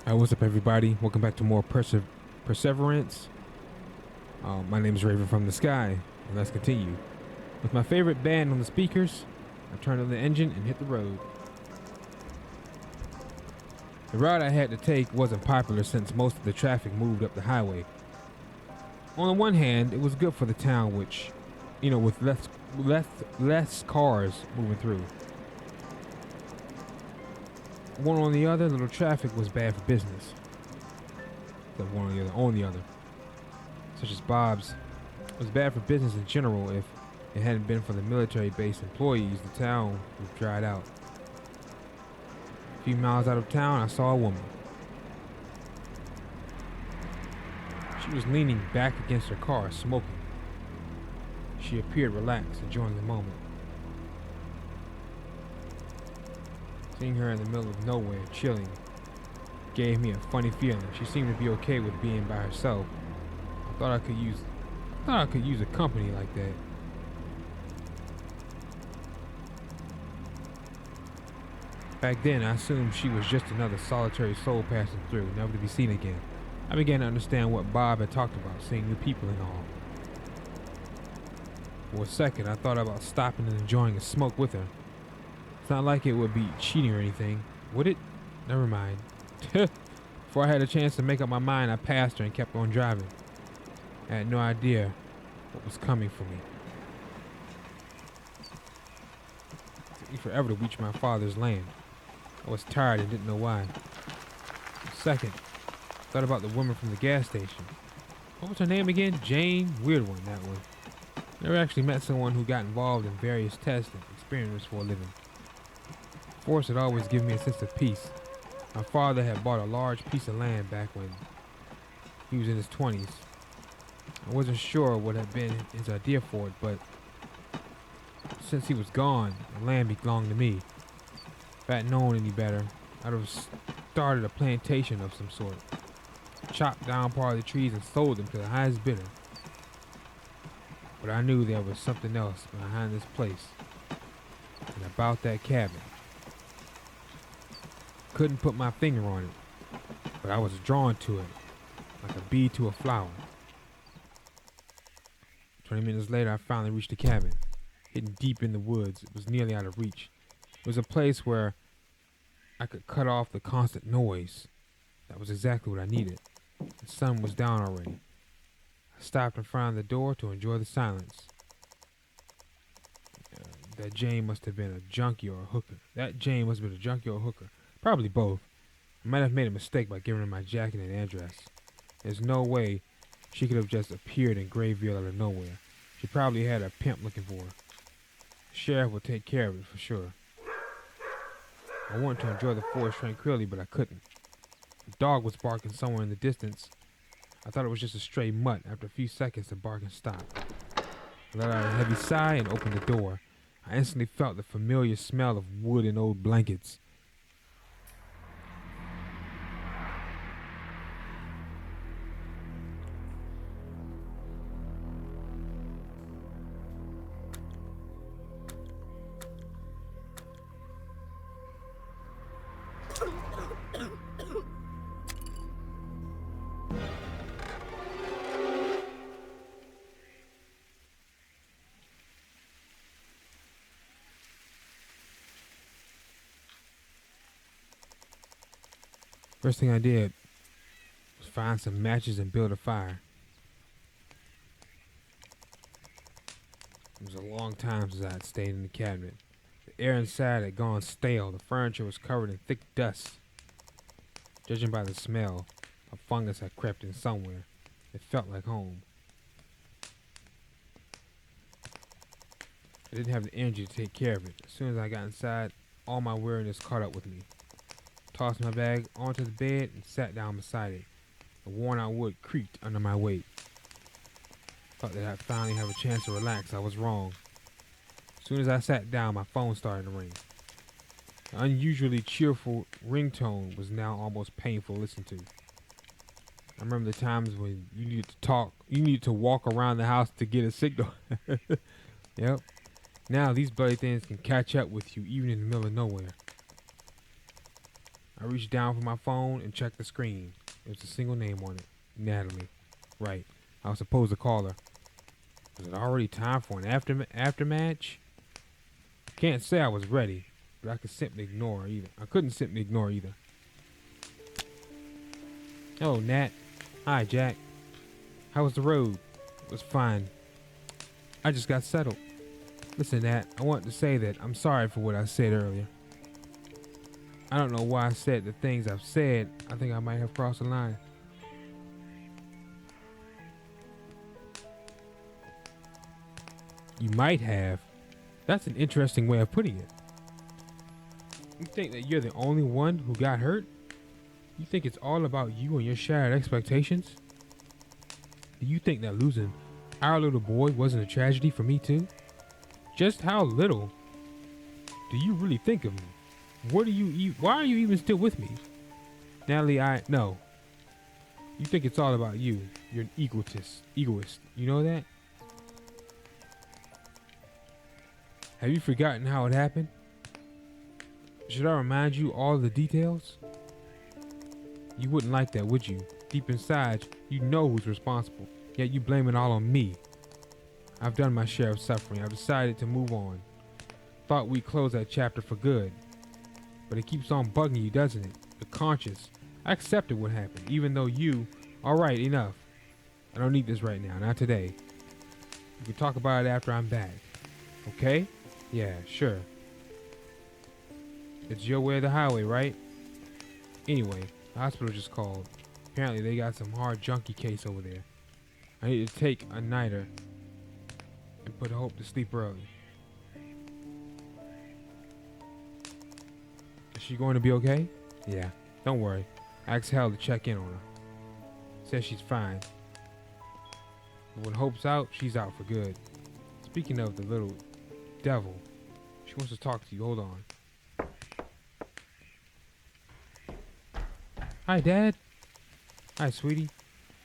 What's up, everybody? Welcome back to more Perseverance. My name is Raven from the Sky, and let's continue. With my favorite band on the speakers, I turned on the engine and hit the road. The route I had to take wasn't popular since most of the traffic moved up the highway. On the one hand, it was good for the town, which, with less cars moving through. One on the other, little traffic was bad for business. The one on the other, such as Bob's, was bad for business in general. If it hadn't been for the military base employees, the town would have dried out. A few miles out of town, I saw a woman. She was leaning back against her car, smoking. She appeared relaxed, enjoying the moment. Seeing her in the middle of nowhere, chilling, gave me a funny feeling. She seemed to be okay with being by herself. I thought I could use a company like that. Back then, I assumed she was just another solitary soul passing through, never to be seen again. I began to understand what Bob had talked about, seeing new people and all. For a second, I thought about stopping and enjoying a smoke with her. It's not like it would be cheating or anything, would it? Never mind. Before I had a chance to make up my mind, I passed her and kept on driving. I had no idea what was coming for me. It took me forever to reach my father's land. I was tired and didn't know why. Second, I thought about the woman from the gas station. What was her name again? Jane? Weird one, that one. Never actually met someone who got involved in various tests and experiments for a living. Force had always given me a sense of peace. My father had bought a large piece of land back when he was in his 20s. I wasn't sure what had been his idea for it, but since he was gone, the land belonged to me. If I had known any better, I'd have started a plantation of some sort. Chopped down part of the trees and sold them to the highest bidder. But I knew there was something else behind this place and about that cabin. Couldn't put my finger on it, but I was drawn to it, like a bee to a flower. 20 minutes later, I finally reached the cabin, hidden deep in the woods. It was nearly out of reach. It was a place where I could cut off the constant noise. That was exactly what I needed. The sun was down already. I stopped in front of the door to enjoy the silence. That Jane must have been a junkie or a hooker. Probably both. I might have made a mistake by giving her my jacket and address. There's no way she could have just appeared in Grey Ville out of nowhere. She probably had a pimp looking for her. The sheriff would take care of it for sure. I wanted to enjoy the forest tranquilly, but I couldn't. The dog was barking somewhere in the distance. I thought it was just a stray mutt. After a few seconds, the barking stopped. I let out a heavy sigh and opened the door. I instantly felt the familiar smell of wood and old blankets. First thing I did was find some matches and build a fire. It was a long time since I had stayed in the cabinet. The air inside had gone stale. The furniture was covered in thick dust. Judging by the smell, a fungus had crept in somewhere. It felt like home. I didn't have the energy to take care of it. As soon as I got inside, all my weariness caught up with me. Tossed my bag onto the bed and sat down beside it. The worn-out wood creaked under my weight. Thought that I'd finally have a chance to relax. I was wrong. As soon as I sat down, my phone started to ring. The unusually cheerful ringtone was now almost painful to listen to. I remember the times when you needed to walk around the house to get a signal. Yep. Now these bloody things can catch up with you even in the middle of nowhere. I reached down for my phone and checked the screen. There was a single name on it. Natalie. Right. I was supposed to call her. Was it already time for an aftermatch? Can't say I was ready, but I could simply ignore her either. I couldn't simply ignore either. Oh, Nat. Hi, Jack. How was the road? It was fine. I just got settled. Listen, Nat, I want to say that I'm sorry for what I said earlier. I don't know why I said the things I've said. I think I might have crossed the line. You might have. That's an interesting way of putting it. You think that you're the only one who got hurt? You think it's all about you and your shattered expectations? Do you think that losing our little boy wasn't a tragedy for me too? Just how little do you really think of me? Why are you even still with me? Natalie, no. You think it's all about you. You're an egoist. You know that? Have you forgotten how it happened? Should I remind you all the details? You wouldn't like that, would you? Deep inside, you know who's responsible, yet you blame it all on me. I've done my share of suffering. I've decided to move on. Thought we'd close that chapter for good. But it keeps on bugging you, doesn't it? The conscience. I accepted what happened, even though you... Alright, enough. I don't need this right now, not today. We can talk about it after I'm back. Okay? Yeah, sure. It's your way or the highway, right? Anyway, the hospital just called. Apparently they got some hard junkie case over there. I need to take a nighter and put Hope to sleep early. Is she going to be okay? Yeah, don't worry. I asked Hal to check in on her. Says she's fine. But when Hope's out, she's out for good. Speaking of the little devil, she wants to talk to you. Hold on. Hi, Dad. Hi, sweetie.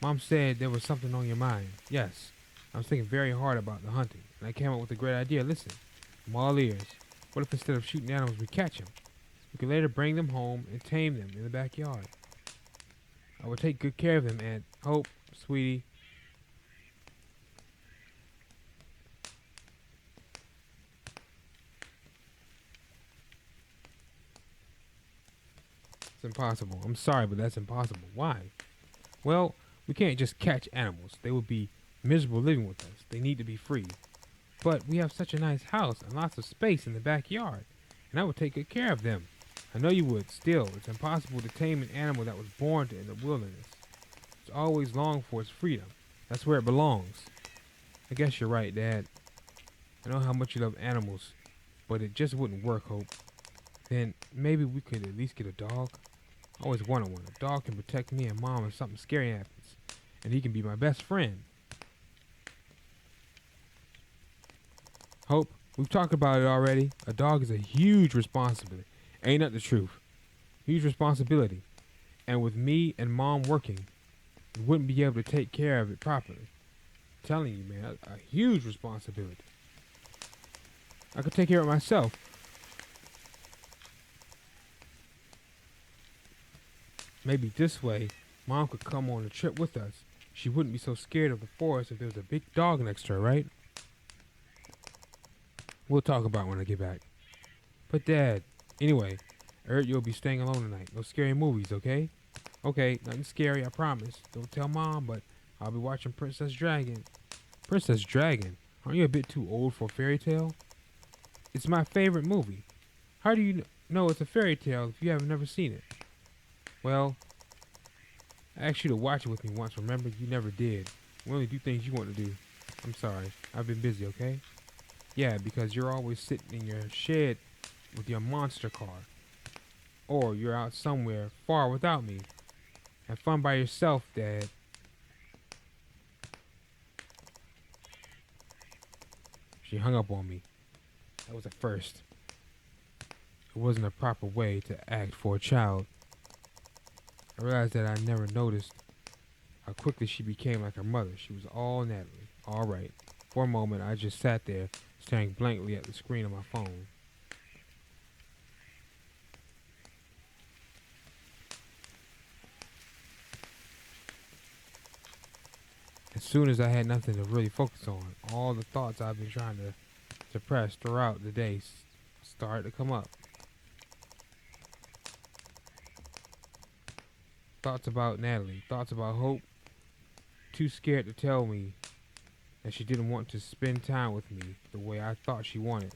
Mom said there was something on your mind. Yes. I was thinking very hard about the hunting, and I came up with a great idea. Listen, I'm all ears. What if instead of shooting animals, we catch them? We could later bring them home and tame them in the backyard. I will take good care of them, Aunt Hope, sweetie. It's impossible. I'm sorry, but that's impossible. Why? Well, we can't just catch animals. They would be miserable living with us. They need to be free. But we have such a nice house and lots of space in the backyard, and I would take good care of them. I know you would. Still, it's impossible to tame an animal that was born in the wilderness. It's always longed for its freedom. That's where it belongs. I guess you're right, Dad. I know how much you love animals, but it just wouldn't work, Hope. Then maybe we could at least get a dog. I always wanted one. A dog can protect me and Mom if something scary happens, and he can be my best friend. Hope, we've talked about it already. A dog is a huge responsibility. Ain't that the truth? Huge responsibility. And with me and Mom working, we wouldn't be able to take care of it properly. I'm telling you, man, a huge responsibility. I could take care of it myself. Maybe this way, Mom could come on a trip with us. She wouldn't be so scared of the forest if there was a big dog next to her, right? We'll talk about it when I get back. But Dad, anyway, I heard you'll be staying alone tonight. No scary movies, okay? Okay, nothing scary, I promise. Don't tell Mom, but I'll be watching Princess Dragon. Princess Dragon? Aren't you a bit too old for a fairy tale? It's my favorite movie. How do you know it's a fairy tale if you haven't never seen it? Well, I asked you to watch it with me once, remember? You never did. We only do things you want to do. I'm sorry. I've been busy, okay? Yeah, because you're always sitting in your shed with your monster car. Or you're out somewhere far without me. Have fun by yourself, Dad. She hung up on me. That was a first. It wasn't a proper way to act for a child. I realized that I never noticed how quickly she became like her mother. She was all Natalie. All right. For a moment, I just sat there, staring blankly at the screen of my phone. As soon as I had nothing to really focus on, all the thoughts I've been trying to suppress throughout the day started to come up. Thoughts about Natalie, thoughts about Hope, too scared to tell me that she didn't want to spend time with me the way I thought she wanted.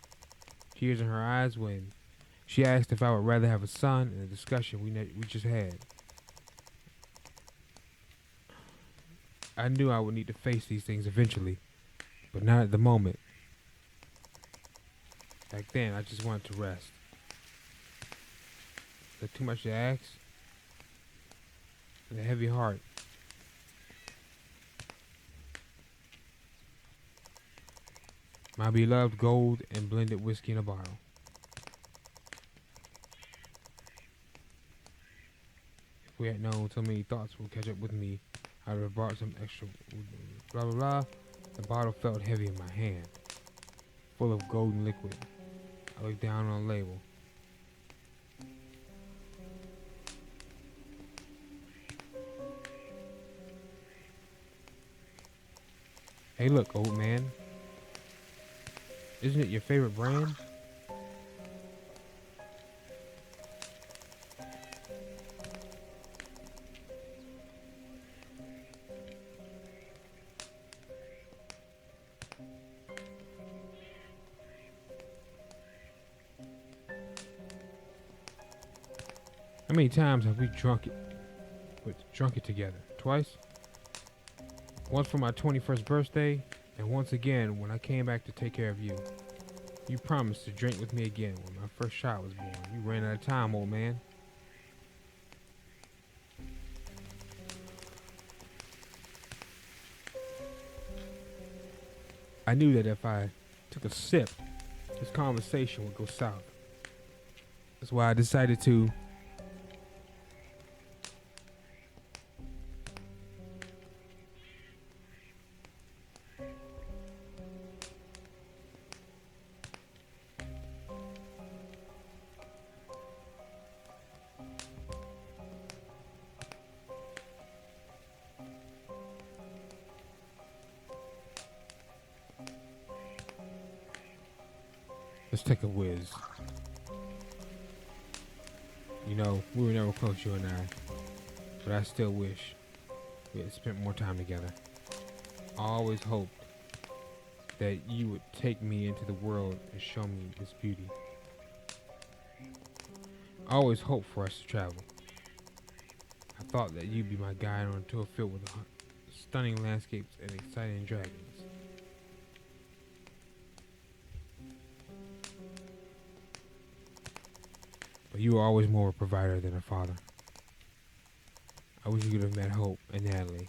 Tears in her eyes when she asked if I would rather have a son in a discussion we just had. I knew I would need to face these things eventually, but not at the moment. Back then, I just wanted to rest. Is that too much to ask? With a heavy heart, my beloved gold and blended whiskey in a bottle. If we had known so many thoughts would catch up with me, I would have brought some extra blah blah blah. The bottle felt heavy in my hand, full of golden liquid. I looked down on the label. Hey look, old man. Isn't it your favorite brand? How many times have we drunk it together? Twice? Once for my 21st birthday, and once again when I came back to take care of you. You promised to drink with me again when my first child was born. You ran out of time, old man. I knew that if I took a sip, this conversation would go south. That's why I decided to let's take a whiz. You know, we were never close, you and I, but I still wish we had spent more time together. I always hoped that you would take me into the world and show me its beauty. I always hoped for us to travel. I thought that you'd be my guide on a tour filled with stunning landscapes and exciting dragons. But you were always more a provider than a father. I wish you could have met Hope and Natalie.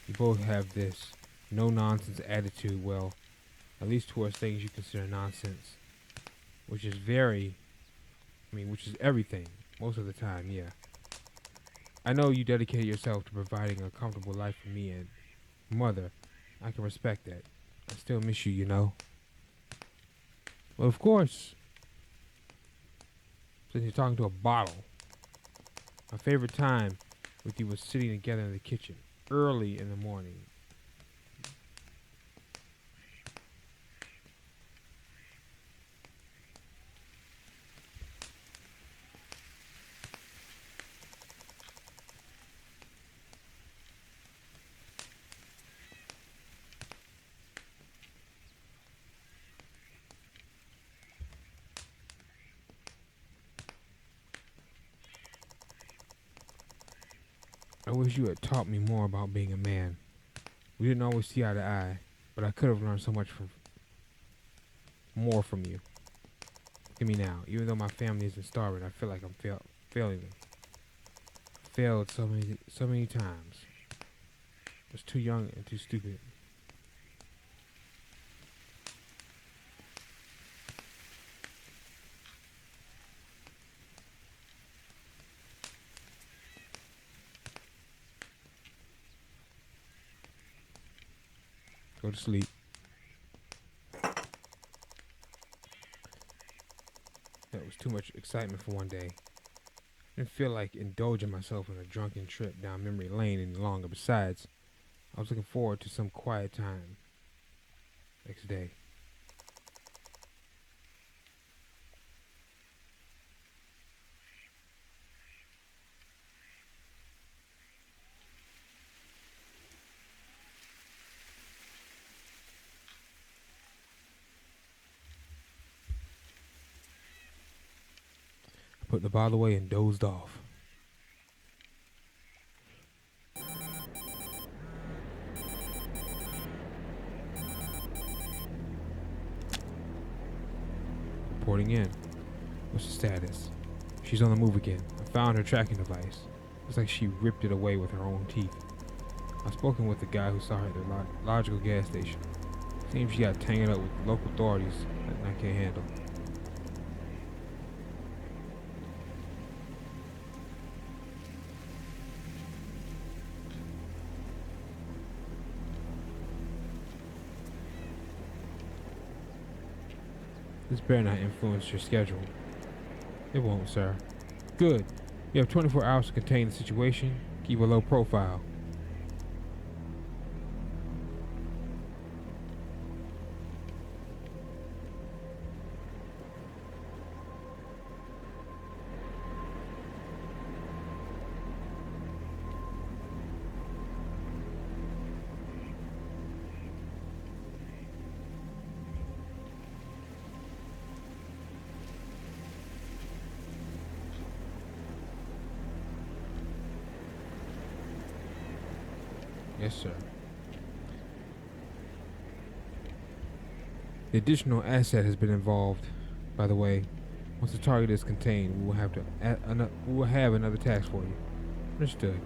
You both have this no-nonsense attitude, well, at least towards things you consider nonsense, which is which is everything, most of the time, yeah. I know you dedicated yourself to providing a comfortable life for me and mother. I can respect that. I still miss you, you know. Well, of course, since you're talking to a bottle, my favorite time with you was sitting together in the kitchen early in the morning. I wish you had taught me more about being a man. We didn't always see eye to eye, but I could have learned so much more from you. Look at me now. Even though my family isn't starving, I feel like I'm failing them. Failed so many times. I was too young and too stupid. Go to sleep. That was too much excitement for one day. I didn't feel like indulging myself in a drunken trip down memory lane any longer. Besides, I was looking forward to some quiet time next day. I put the bottle away and dozed off. Reporting in. What's the status? She's on the move again. I found her tracking device. Looks like she ripped it away with her own teeth. I've spoken with the guy who saw her at the logical gas station. Seems she got tangled up with local authorities that I can't handle. This better not influence your schedule. It won't, sir. Good. You have 24 hours to contain the situation. Keep a low profile. Yes, sir. The additional asset has been involved. By the way, once the target is contained, we will have another task for you. Understood.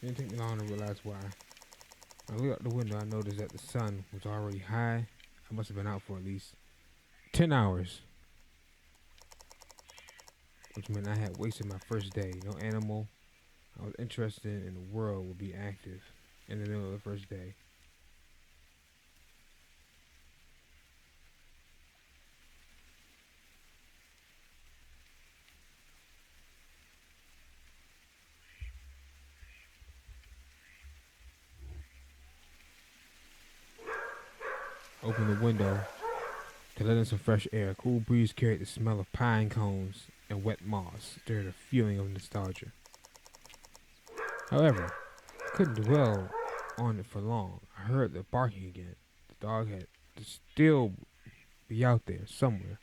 It didn't take me long to realize why. When I looked out the window, I noticed that the sun was already high. I must have been out for at least 10 hours, which meant I had wasted my first day. No animal I was interested in the world would be active in the middle of the first day. Opened the window to let in some fresh air. A cool breeze carried the smell of pine cones and wet moss, stirred a feeling of nostalgia. However, I couldn't dwell on it for long. I heard the barking again. The dog had to still be out there somewhere.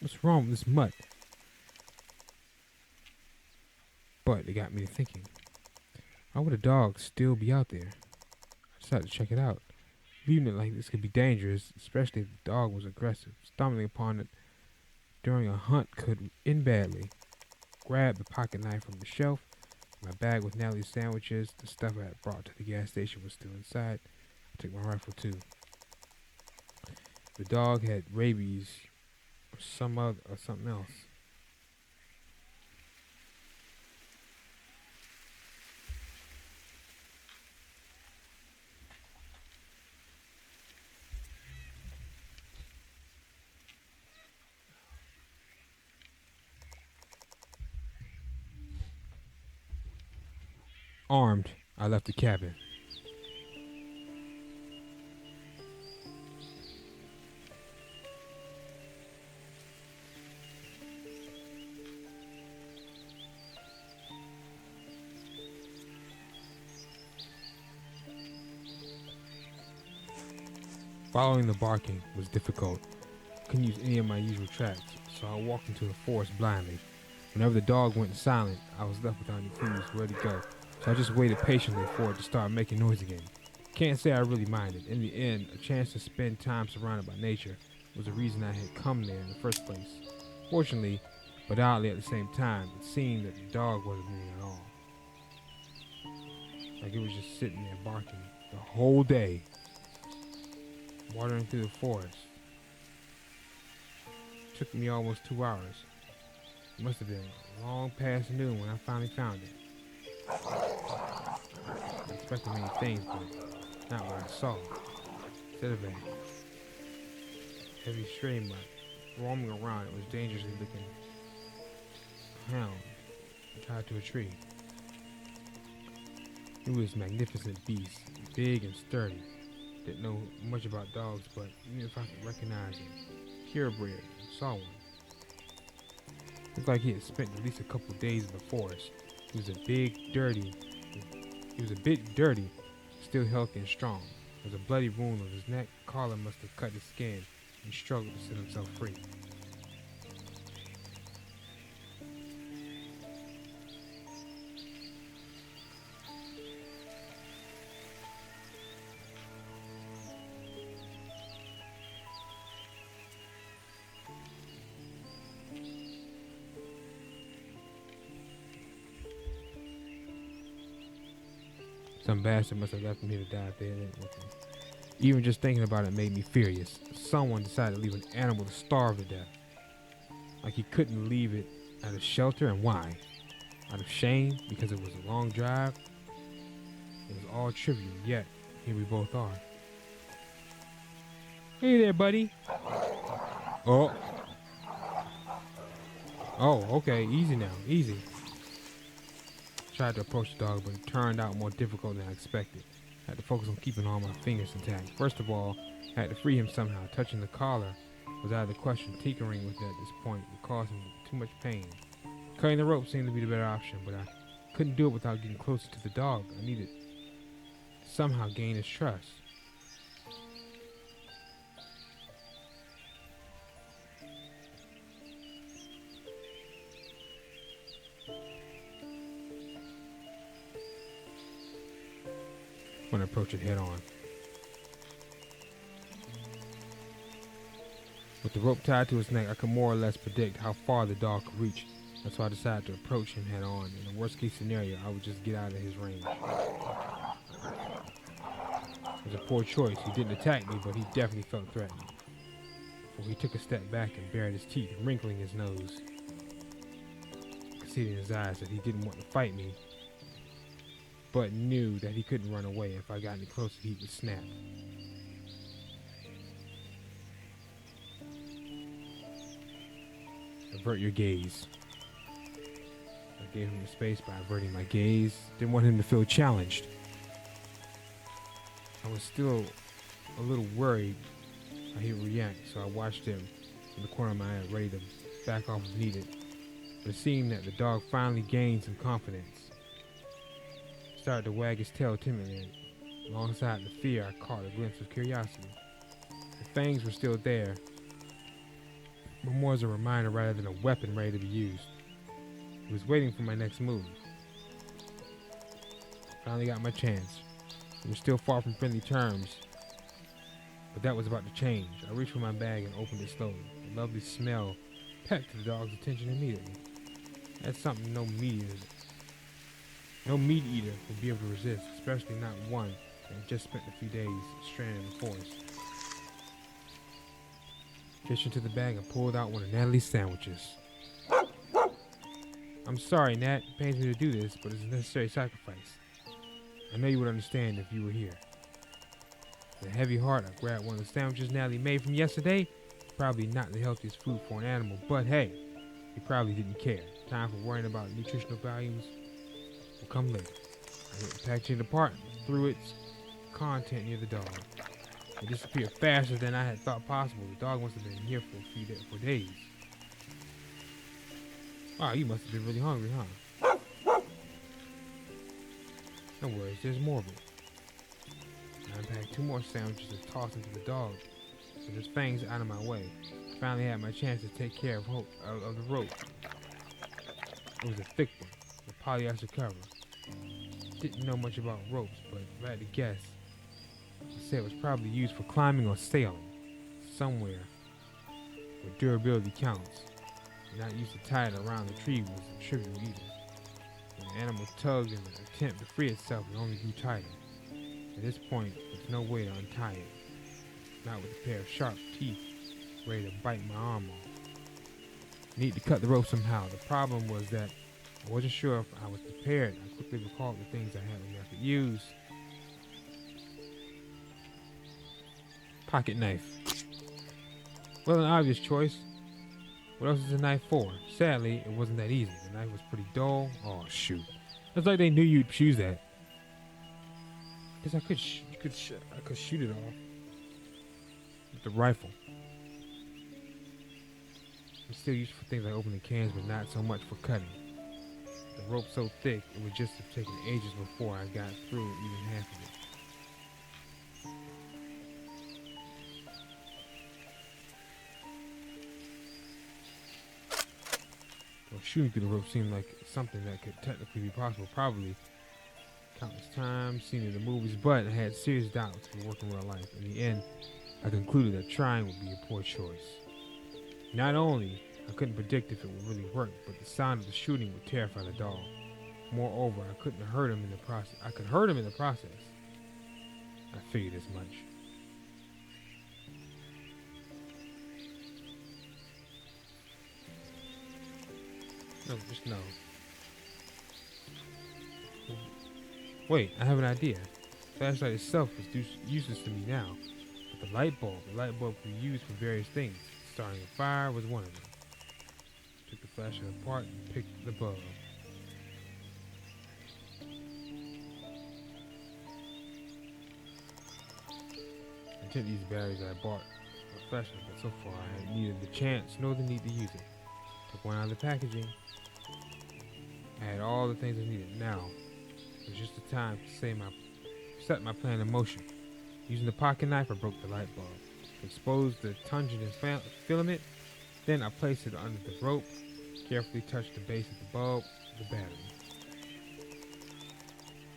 What's wrong with this mutt? But it got me to thinking. Why would a dog still be out there? I decided to check it out. Leaving it like this could be dangerous, especially if the dog was aggressive. Stumbling upon it during a hunt could end badly. Grabbed the pocket knife from the shelf. My bag with Natalie's sandwiches. The stuff I had brought to the gas station was still inside. I took my rifle too. The dog had rabies or something else. Armed, I left the cabin. Following the barking was difficult. Couldn't use any of my usual tracks, so I walked into the forest blindly. Whenever the dog went silent, I was left without any clues where to go, so I just waited patiently for it to start making noise again. Can't say I really minded. In the end, a chance to spend time surrounded by nature was the reason I had come there in the first place. Fortunately, but oddly at the same time, it seemed that the dog wasn't moving at all. Like it was just sitting there barking the whole day, wandering through the forest. It took me almost 2 hours. It must have been long past noon when I finally found it. I expected many things, but not what I saw. Instead of a heavy stray mutt roaming around, it was dangerously looking hound tied to a tree. It was a magnificent beast, big and sturdy. Didn't know much about dogs, but even if I could recognize him, purebred, and saw one. Looked like he had spent at least a couple days in the forest. He was a bit dirty, still healthy and strong. There was a bloody wound on his neck. Collar must have cut his skin and struggled to set himself free. Some bastard must have left him here to die if they didn't with him. Even just thinking about it made me furious. Someone decided to leave an animal to starve to death. Like he couldn't leave it at a shelter, and why? Out of shame? Because it was a long drive? It was all trivial, yet here we both are. Hey there, buddy. Oh. Oh, okay, easy now, easy. Tried to approach the dog, but it turned out more difficult than I expected. I had to focus on keeping all my fingers intact. First of all, I had to free him somehow. Touching the collar was out of the question. Tinkering with it at this point would cause him too much pain. Cutting the rope seemed to be the better option, but I couldn't do it without getting closer to the dog. I needed to somehow gain his trust. I'm going to approach it head on. With the rope tied to his neck, I could more or less predict how far the dog could reach. That's why I decided to approach him head on. In the worst case scenario, I would just get out of his range. It was a poor choice. He didn't attack me, but he definitely felt threatened. For he took a step back and bared his teeth, wrinkling his nose. I could see in his eyes that he didn't want to fight me, but knew that he couldn't run away. If I got any closer, he would snap. Avert your gaze. I gave him the space by averting my gaze. Didn't want him to feel challenged. I was still a little worried how he would react, so I watched him in the corner of my eye, ready to back off if needed. But it seemed that the dog finally gained some confidence. Started to wag his tail timidly. Alongside the fear, I caught a glimpse of curiosity. The fangs were still there, but more as a reminder rather than a weapon ready to be used. He was waiting for my next move. Finally got my chance. We were still far from friendly terms, but that was about to change. I reached for my bag and opened it slowly. The lovely smell pecked the dog's attention immediately. That's something no meat eater would be able to resist, especially not one that had just spent a few days stranded in the forest. Fished into the bag and pulled out one of Natalie's sandwiches. I'm sorry, Nat. It pains me to do this, but it's a necessary sacrifice. I know you would understand if you were here. With a heavy heart, I grabbed one of the sandwiches Natalie made from yesterday. Probably not the healthiest food for an animal, but hey, he probably didn't care. Time for worrying about nutritional values will come later. I ripped the packaging apart and threw its content near the dog. It disappeared faster than I had thought possible. The dog must have been here for days. Wow, you must have been really hungry, huh? No worries, there's more of it. I unpacked 2 more sandwiches and tossed them to the dog, with his fangs out of my way. Finally had my chance to take care of the rope. It was a thick one, with polyester cover. Didn't know much about ropes, but if I had to guess, I said it was probably used for climbing or sailing, somewhere where durability counts. Not used to tie it around the tree was trivial either. When the animal tugged in an attempt to free itself, it only grew tighter. At this point, there's no way to untie it, not with a pair of sharp teeth ready to bite my arm off. Need to cut the rope somehow. The problem was that I wasn't sure if I was prepared. I quickly recalled the things I had with me I could use. Pocket knife. Well, an obvious choice. What else is a knife for? Sadly, it wasn't that easy. The knife was pretty dull. Oh, shoot. It's like they knew you'd choose that. Guess I could shoot it off with the rifle. It's still used for things like opening cans, but not so much for cutting. The rope's so thick, it would just have taken ages before I got through even half of it. Well, shooting through the rope seemed like something that could technically be possible. Probably countless times, seen in the movies, but I had serious doubts for working real life. In the end, I concluded that trying would be a poor choice. Not only I couldn't predict if it would really work, but the sound of the shooting would terrify the dog. Moreover, I couldn't hurt him in the process. I could hurt him in the process. I figured as much. No, just no. Wait, I have an idea. The flashlight itself is useless to me now. But the light bulb could be used for various things. Starting a fire was one of them. Took the flashlight apart and picked the bulb. I took these batteries I bought for a flashlight, but so far I hadn't neither the chance nor the need to use it. Took one out of the packaging. I had all the things I needed. Now, it was just the time to set my plan in motion. Using the pocket knife, I broke the light bulb. Exposed the tungsten filament. Then I placed it under the rope. Carefully touched the base of the bulb with the battery.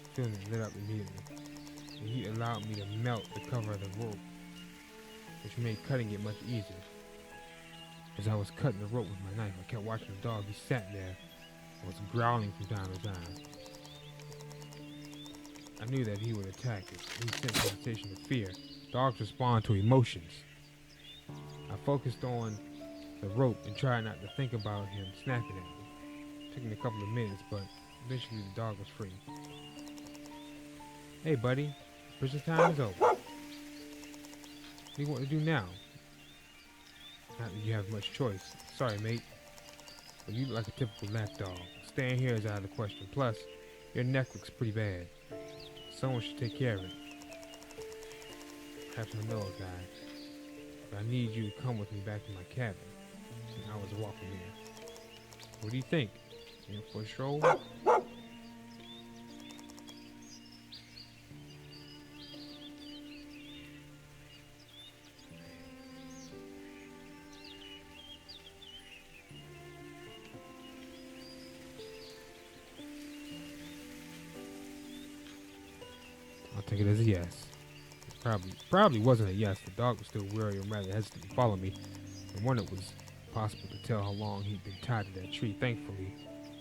The filament lit up immediately. The heat allowed me to melt the cover of the rope, which made cutting it much easier. As I was cutting the rope with my knife, I kept watching the dog. He sat there and was growling from time to time. I knew that he would attack it. He sent a sensation of fear. Dogs respond to emotions. I focused on the rope and tried not to think about him snapping at me. It took me a couple of minutes, but eventually the dog was free. Hey, buddy. Prison time is over. What do you want to do now? Not that you have much choice. Sorry, mate. But you look like a typical lap dog. Staying here is out of the question. Plus, your neck looks pretty bad. Someone should take care of it. Perhaps I know a guy. But I need you to come with me back to my cabin. It's an hour's walk from here. What do you think? In for a stroll? I'll take it as a yes. Probably wasn't a yes. The dog was still wary and rather hesitant to follow me. And one, it was possible to tell how long he'd been tied to that tree. Thankfully,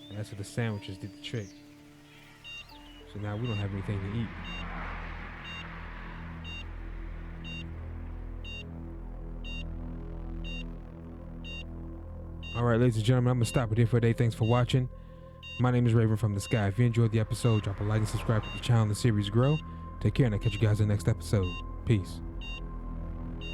the rest of the sandwiches did the trick. So now we don't have anything to eat. Alright, ladies and gentlemen, I'm going to stop it here for today. Thanks for watching. My name is Raven from the Sky. If you enjoyed the episode, drop a like and subscribe to the channel and the series grow. Take care, and I'll catch you guys in the next episode. Peace.